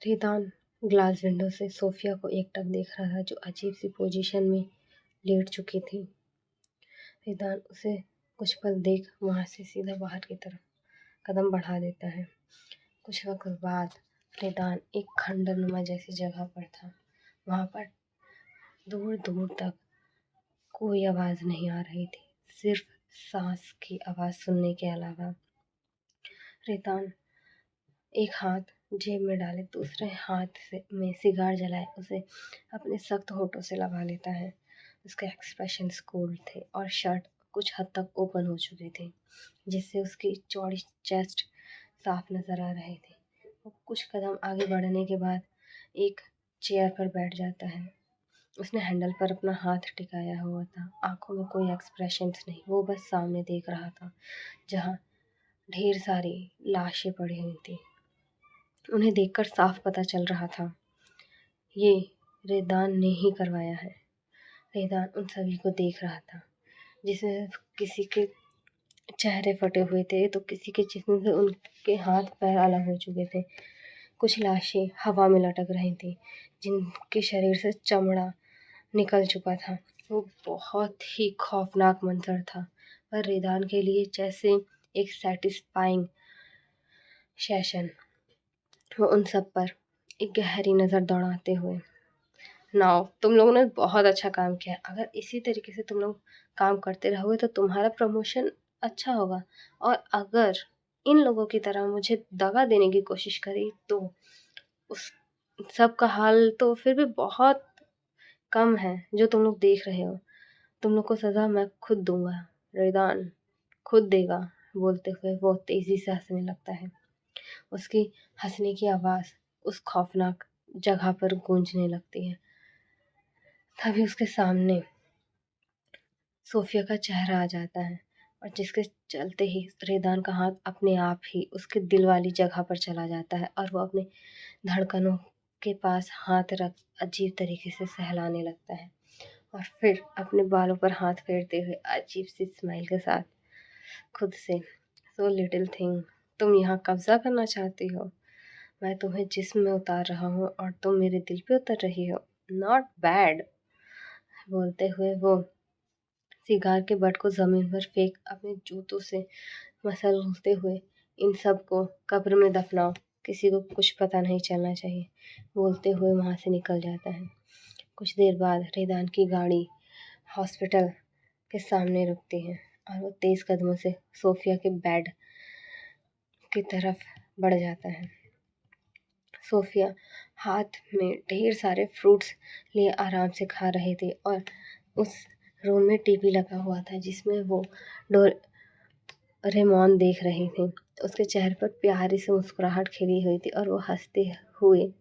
रेदान glass window से Sophia को एकटक देख रहा था, जो अजीब सी पोजीशन में लेट चुकी थी। रेदान उसे कुछ पल देख वहां से सीधा बाहर की तरफ कदम बढ़ा देता है। कुछ वक्त बाद रेदान एक खंडरनुमा जैसी जगह पर था। वहां पर दूर दूर तक कोई आवाज नहीं आ रही थी, सिर्फ सांस की आवाज सुनने के अलावा। रेदान एक हाथ जेब में डाले दूसरे हाथ से में सिगार जलाए उसे अपने सख्त होठों से लगा लेता है। उसके एक्सप्रेशंस कोल्ड थे और शर्ट कुछ हद तक ओपन हो चुकी थी, जिससे उसकी चौड़ी चेस्ट साफ नजर आ रही थी। वो कुछ कदम आगे बढ़ने के बाद एक चेयर पर बैठ जाता है। उसने हैंडल पर अपना हाथ टिकाया हुआ था। आंखों में कोई एक्सप्रेशंस नहीं, वो बस सामने देख रहा था, जहाँ ढेर सारी लाशें पड़ी हुई थी। उन्हें देखकर साफ पता चल रहा था, ये रेदान ने ही करवाया है। रेदान उन सभी को देख रहा था, जिसमें किसी के चेहरे फटे हुए थे तो किसी के जिस्म से उनके हाथ पैर अलग हो चुके थे। कुछ लाशें हवा में लटक रही थी, जिनके शरीर से चमड़ा निकल चुका था। वो बहुत ही खौफनाक मंजर था, पर रेदान के लिए जैसे एक सेटिस्फाइंग सेशन। वो उन सब पर एक गहरी नज़र दौड़ाते हुए, नाउ तुम लोगों ने बहुत अच्छा काम किया। अगर इसी तरीके से तुम लोग काम करते रहोगे तो तुम्हारा प्रमोशन अच्छा होगा, और अगर इन लोगों की तरह मुझे दगा देने की कोशिश करी तो उस सब का हाल तो फिर भी बहुत कम है जो तुम लोग देख रहे हो। तुम लोग को सज़ा मैं खुद दूंगा, रेदान खुद देगा। बोलते हुए वो तेजी से हंसने लगता है। उसकी हंसने की आवाज़ उस खौफनाक जगह पर गूंजने लगती है। तभी उसके सामने सोफिया का चेहरा आ जाता है, और जिसके चलते ही रेदान का हाथ अपने आप ही उसके दिल वाली जगह पर चला जाता है, और वो अपने धड़कनों के पास हाथ रख अजीब तरीके से सहलाने लगता है, और फिर अपने बालों पर हाथ फेरते हुए अजीब सी स्माइल के साथ खुद से, सो लिटिल थिंग, तुम यहाँ कब्जा करना चाहती हो? मैं तुम्हें जिस्म में उतार रहा हूँ और तुम मेरे दिल पे उतर रही हो। Not bad. बोलते हुए वो सिगार के बट को जमीन पर फेंक अपने जूतों से मसलते हुए, इन सब को कब्र में दफनाओ, किसी को कुछ पता नहीं चलना चाहिए, बोलते हुए वहां से निकल जाता है। कुछ देर बाद रेदान की गाड़ी हॉस्पिटल के सामने रुकती है, और वो तेज कदमों से सोफिया के बेड की तरफ बढ़ जाता है। सोफिया हाथ में ढेर सारे फ्रूट्स लिए आराम से खा रही थी, और उस रूम में टीवी लगा हुआ था, जिसमें वो डोरेमोन देख रही थी। उसके चेहरे पर प्यारी सी मुस्कुराहट खिली हुई थी, और वो हंसते हुए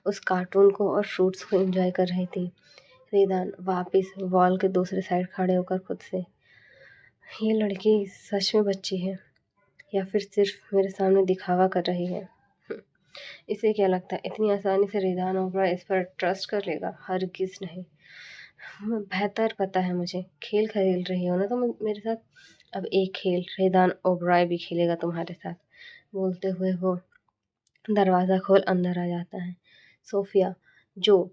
उस कार्टून को और फ्रूट्स को एंजॉय कर रही थी। रेदान वापस वॉल के दूसरे साइड खड़े होकर खुद से, ये लड़की सच में बच्ची है या फिर सिर्फ मेरे सामने दिखावा कर रही है? इसे क्या लगता है इतनी आसानी से रेदान ओबराय इस पर ट्रस्ट कर लेगा? हरगिज़ नहीं। बेहतर पता है मुझे, खेल खेल रही हो ना तुम मेरे साथ, अब एक खेल रेदान ओबराय भी खेलेगा तुम्हारे साथ। बोलते हुए वो दरवाज़ा खोल अंदर आ जाता है। सोफिया, जो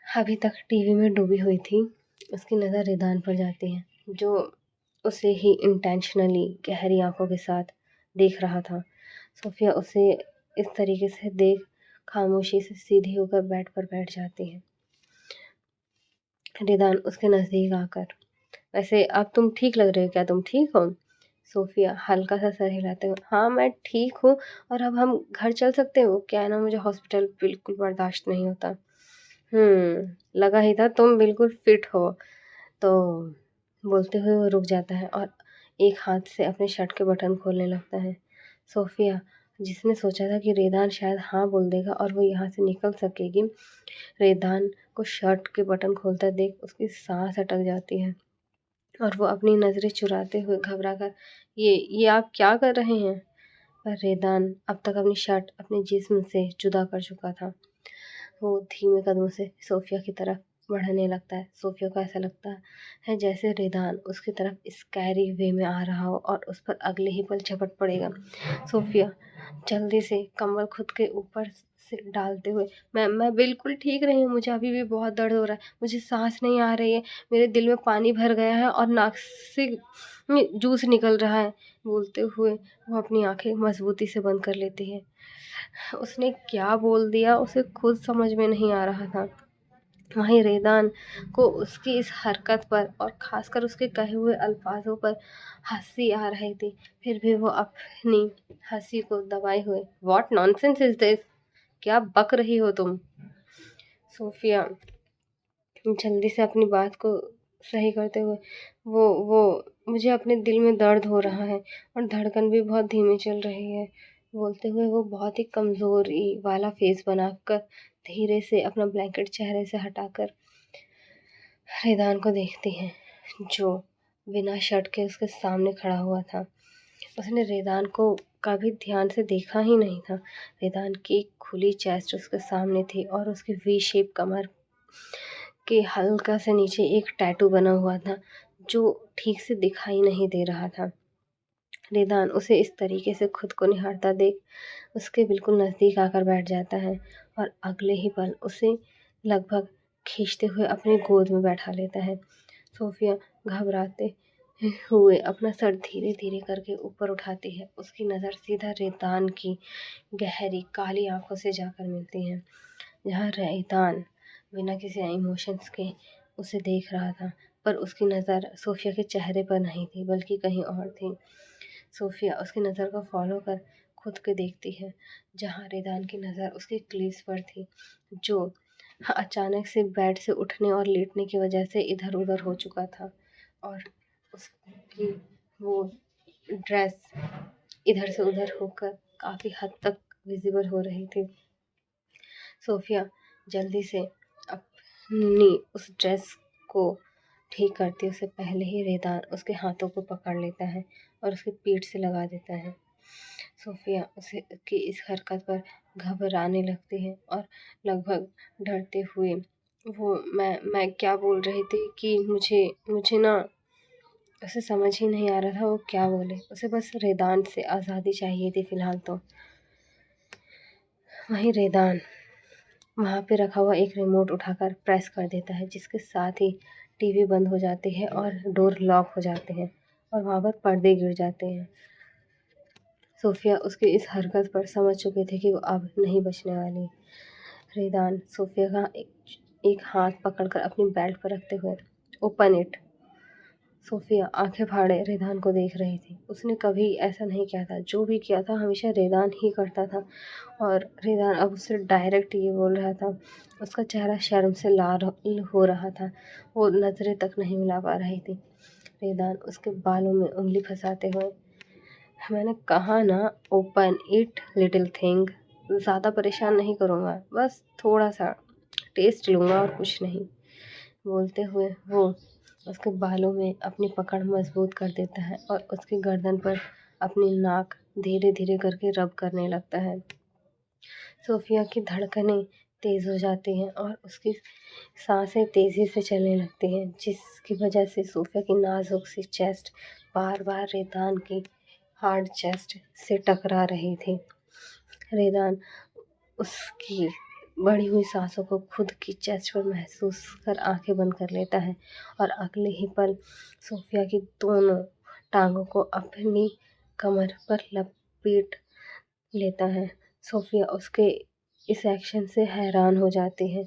अभी तक टीवी में डूबी हुई थी, उसकी नज़र रेदान पर जाती है, जो उसे ही इंटेंशनली गहरी आंखों के साथ देख रहा था। सोफिया उसे इस तरीके से देख खामोशी से सीधी होकर बेड पर बैठ जाती है। रेदान उसके नज़दीक आकर, वैसे अब तुम ठीक लग रहे हो, क्या तुम ठीक हो? सोफिया हल्का सा सर हिलाते हुए, हाँ मैं ठीक हूँ, और अब हम घर चल सकते हो? क्या है ना, मुझे हॉस्पिटल बिल्कुल बर्दाश्त नहीं होता। लगा ही था तुम बिल्कुल फिट हो। तो बोलते हुए वो रुक जाता है, और एक हाथ से अपने शर्ट के बटन खोलने लगता है। सोफिया, जिसने सोचा था कि रेदान शायद हाँ बोल देगा और वो यहाँ से निकल सकेगी, रेदान को शर्ट के बटन खोलता देख उसकी सांस अटक जाती है, और वो अपनी नज़रें चुराते हुए घबरा कर, ये आप क्या कर रहे हैं? पर रेदान अब तक अपनी शर्ट अपने जिस्म से जुदा कर चुका था। वो धीमे कदमों से सोफिया की तरफ बढ़ने लगता है। सोफिया को ऐसा लगता है जैसे रेदान उसकी तरफ स्कैरी वे में आ रहा हो और उस पर अगले ही पल झपट पड़ेगा। सोफिया जल्दी से कंबल खुद के ऊपर से डालते हुए, मैं बिल्कुल ठीक नहीं हूँ, मुझे अभी भी बहुत दर्द हो रहा है, मुझे सांस नहीं आ रही है, मेरे दिल में पानी भर गया है और नाक से जूस निकल रहा है। बोलते हुए वो अपनी आंखें मजबूती से बंद कर लेती है। उसने क्या बोल दिया उसे खुद समझ में नहीं आ रहा था। वहीं रेदान को उसकी इस हरकत पर और खासकर उसके कहे हुए अल्फाजों पर हंसी आ रही थी। फिर भी वो अपनी हंसी को दबाए हुए, "व्हाट नॉनसेंस इज दिस? क्या बक रही हो तुम?" सोफिया जल्दी से अपनी बात को सही करते हुए, वो मुझे अपने दिल में दर्द हो रहा है और धड़कन भी बहुत धीमी चल रही है। बोलते हुए वो बहुत ही कमज़ोरी वाला फेस बनाकर धीरे से अपना ब्लैंकेट चेहरे से हटाकर रेदान को देखती है, जो बिना शर्ट के उसके सामने खड़ा हुआ था। उसने रेदान को कभी ध्यान से देखा ही नहीं था। रेदान की खुली चेस्ट उसके सामने थी और उसकी वी शेप कमर के हल्का से नीचे एक टैटू बना हुआ था, जो ठीक से दिखाई नहीं दे रहा था। रेदान उसे इस तरीके से खुद को निहारता देख उसके बिल्कुल नज़दीक आकर बैठ जाता है और अगले ही पल उसे लगभग खींचते हुए अपनी गोद में बैठा लेता है। सोफिया घबराते हुए अपना सर धीरे धीरे करके ऊपर उठाती है। उसकी नज़र सीधा रेदान की गहरी काली आंखों से जाकर मिलती है, जहाँ रेदान बिना किसी इमोशंस के उसे देख रहा था, पर उसकी नज़र सोफिया के चेहरे पर नहीं थी बल्कि कहीं और थी। सोफिया उसकी नज़र को फॉलो कर खुद के देखती है, जहाँ रेदान की नज़र उसके क्लीव्स पर थी, जो अचानक से बेड से उठने और लेटने की वजह से इधर उधर हो चुका था और उसकी वो ड्रेस इधर से उधर होकर काफ़ी हद तक विजिबल हो रही थी। सोफिया जल्दी से अपनी उस ड्रेस को ठीक करती उससे पहले ही रेदान उसके हाथों को पकड़ लेता है और उसकी पीठ से लगा देता है। सोफिया उसे की इस हरकत पर घबराने लगती है और लगभग डरते हुए वो मैं क्या बोल रही थी कि मुझे मुझे ना उसे समझ ही नहीं आ रहा था वो क्या बोले। उसे बस रेदान से आज़ादी चाहिए थी फ़िलहाल तो। वहीं रेदान वहाँ पे रखा हुआ एक रिमोट उठाकर प्रेस कर देता है, जिसके साथ ही टीवी बंद हो जाती है और डोर लॉक हो जाते हैं और वहाँ पर पर्दे गिर जाते हैं। सोफिया उसकी इस हरकत पर समझ चुकी थी कि वो अब नहीं बचने वाली। रेदान सोफिया का एक हाथ पकड़कर अपनी बेल्ट पर रखते हुए, "ओपन इट।" सोफिया आंखें फाड़े रेदान को देख रही थी। उसने कभी ऐसा नहीं किया था, जो भी किया था हमेशा रेदान ही करता था और रेदान अब उससे डायरेक्ट ये बोल रहा था। उसका चेहरा शर्म से लाल हो रहा था, वो नज़रें तक नहीं मिला पा रही थी। रेदान उसके बालों में उंगली फंसाते हुए, "मैंने कहा ना, ओपन इट लिटिल थिंग। ज़्यादा परेशान नहीं करूँगा, बस थोड़ा सा टेस्ट लूँगा और कुछ नहीं।" बोलते हुए वो उसके बालों में अपनी पकड़ मजबूत कर देता है और उसकी गर्दन पर अपनी नाक धीरे धीरे करके रब करने लगता है। सोफिया की धड़कनें तेज़ हो जाती हैं और उसकी सांसें तेज़ी से चलने लगती हैं, जिसकी वजह से सोफिया की नाजुक सी चेस्ट बार बार रेदान की हार्ड चेस्ट से टकरा रही थी। रेदान उसकी बढ़ी हुई सांसों को खुद की चेस्ट पर महसूस कर आंखें बंद कर लेता है और अगले ही पल सोफिया की दोनों टांगों को अपनी कमर पर लपेट लेता है। सोफिया उसके इस एक्शन से हैरान हो जाती है।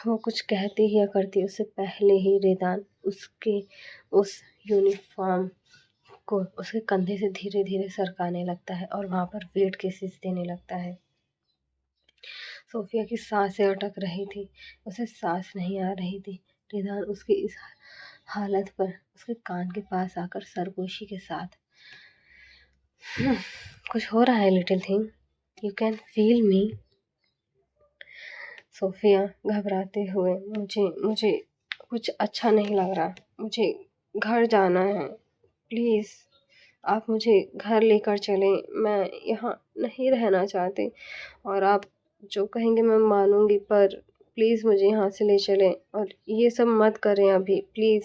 वो कुछ कहती या करती उससे पहले ही रेदान उसके उस यूनिफॉर्म को उसके कंधे से धीरे धीरे सरकाने लगता है और वहाँ पर वेट केसेस देने लगता है। सोफिया की सांसें अटक रही थी, उसे सांस नहीं आ रही थी। रेदान उसकी इस हालत पर उसके कान के पास आकर सरगोशी के साथ, "कुछ हो रहा है little thing, you can feel me?" Sophia घबराते हुए, मुझे मुझे कुछ अच्छा नहीं लग रहा, मुझे घर जाना है, प्लीज़ आप मुझे घर लेकर चलें, मैं यहाँ नहीं रहना चाहती और आप जो कहेंगे मैं मानूंगी, पर प्लीज़ मुझे यहाँ से ले चलें और ये सब मत करें अभी प्लीज़।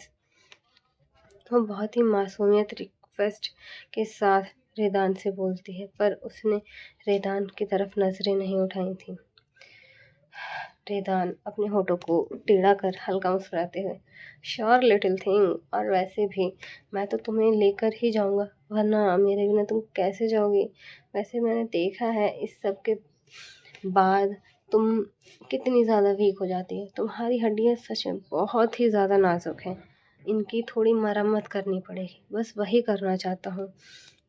वो बहुत ही मासूमियत रिक्वेस्ट के साथ रेदान से बोलती है, पर उसने रेदान की तरफ नज़रें नहीं उठाई थीं। रेदान अपने होठों को टेढ़ा कर हल्का मुस्कुराते हुए, श्योर लिटिल थिंग, और वैसे भी मैं तो तुम्हें लेकर ही जाऊंगा, वरना मेरे बिना तुम कैसे जाओगी। वैसे मैंने देखा है इस सब के बाद तुम कितनी ज़्यादा वीक हो जाती है। तुम्हारी हड्डियाँ सच में बहुत ही ज़्यादा नाजुक हैं, इनकी थोड़ी मरम्मत करनी पड़ेगी, बस वही करना चाहता हूँ।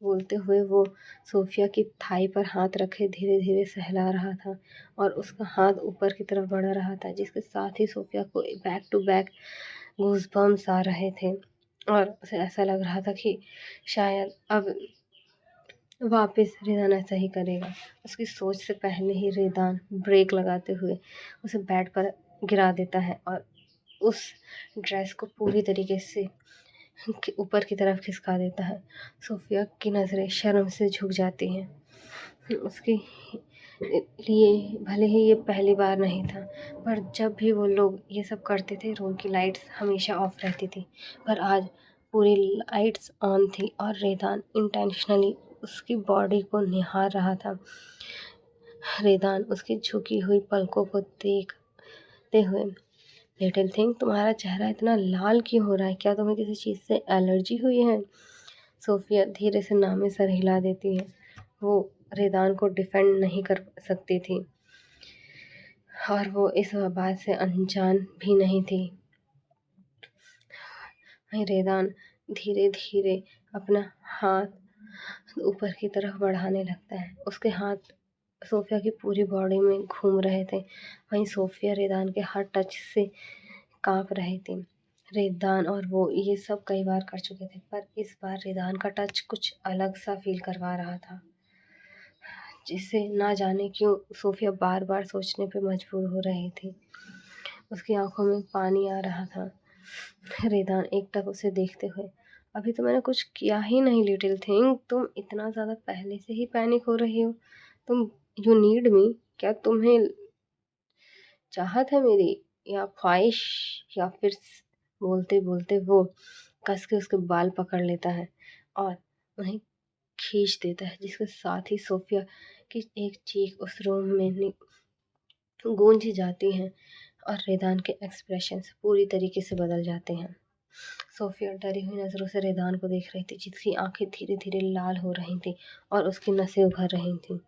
बोलते हुए वो सोफिया की थाई पर हाथ रखे धीरे धीरे सहला रहा था और उसका हाथ ऊपर की तरफ बढ़ा रहा था, जिसके साथ ही सोफिया को बैक टू बैक गूज़बम्स आ रहे थे और उसे ऐसा लग रहा था कि शायद अब वापस रेदान ऐसा ही करेगा। उसकी सोच से पहले ही रेदान ब्रेक लगाते हुए उसे बेड पर गिरा देता है और उस ड्रेस को पूरी तरीके से ऊपर की तरफ खिसका देता है। सोफिया की नज़रें शर्म से झुक जाती हैं। उसके लिए भले ही ये पहली बार नहीं था, पर जब भी वो लोग ये सब करते थे रूम की लाइट्स हमेशा ऑफ रहती थी, पर आज पूरी लाइट्स ऑन थी और रेदान इंटेंशनली उसकी बॉडी को निहार रहा था। रेदान उसकी झुकी हुई पलकों को देखते हुए, लिटिल थिंग, तुम्हारा चेहरा इतना लाल क्यों हो रहा है? क्या तुम्हें किसी चीज़ से एलर्जी हुई है? सोफिया धीरे से नामे सर हिला देती है। वो रेदान को डिफेंड नहीं कर सकती थी और वो इस बात से अनजान भी नहीं थी। वहीं रेदान धीरे धीरे अपना हाथ ऊपर की तरफ बढ़ाने लगता है। उसके हाथ सोफिया की पूरी बॉडी में घूम रहे थे। वहीं सोफिया रेदान के हर टच से कांप रही थी। रेदान और वो ये सब कई बार कर चुके थे, पर इस बार रेदान का टच कुछ अलग सा फील करवा रहा था, जिसे ना जाने क्यों सोफिया बार बार सोचने पे मजबूर हो रही थी। उसकी आंखों में पानी आ रहा था। रेदान एकटक उसे देखते हुए, अभी तो मैंने कुछ किया ही नहीं लिटिल थिंग, तुम इतना ज़्यादा पहले से ही पैनिक हो रही हो। तुम यू नीड मी, क्या तुम्हें चाहत है मेरी या ख्वाहिश, या फिर बोलते बोलते वो कस के उसके बाल पकड़ लेता है और उन्हें खींच देता है, जिसके साथ ही सोफिया की एक चीख उस रूम में गूंज जाती हैं और रेदान के एक्सप्रेशंस पूरी तरीके से बदल जाते हैं। सोफिया डरी हुई नज़रों से रेदान को देख रही थी, जिसकी आंखें धीरे धीरे लाल हो रही थीं और उसकी नसें उभर रही थीं।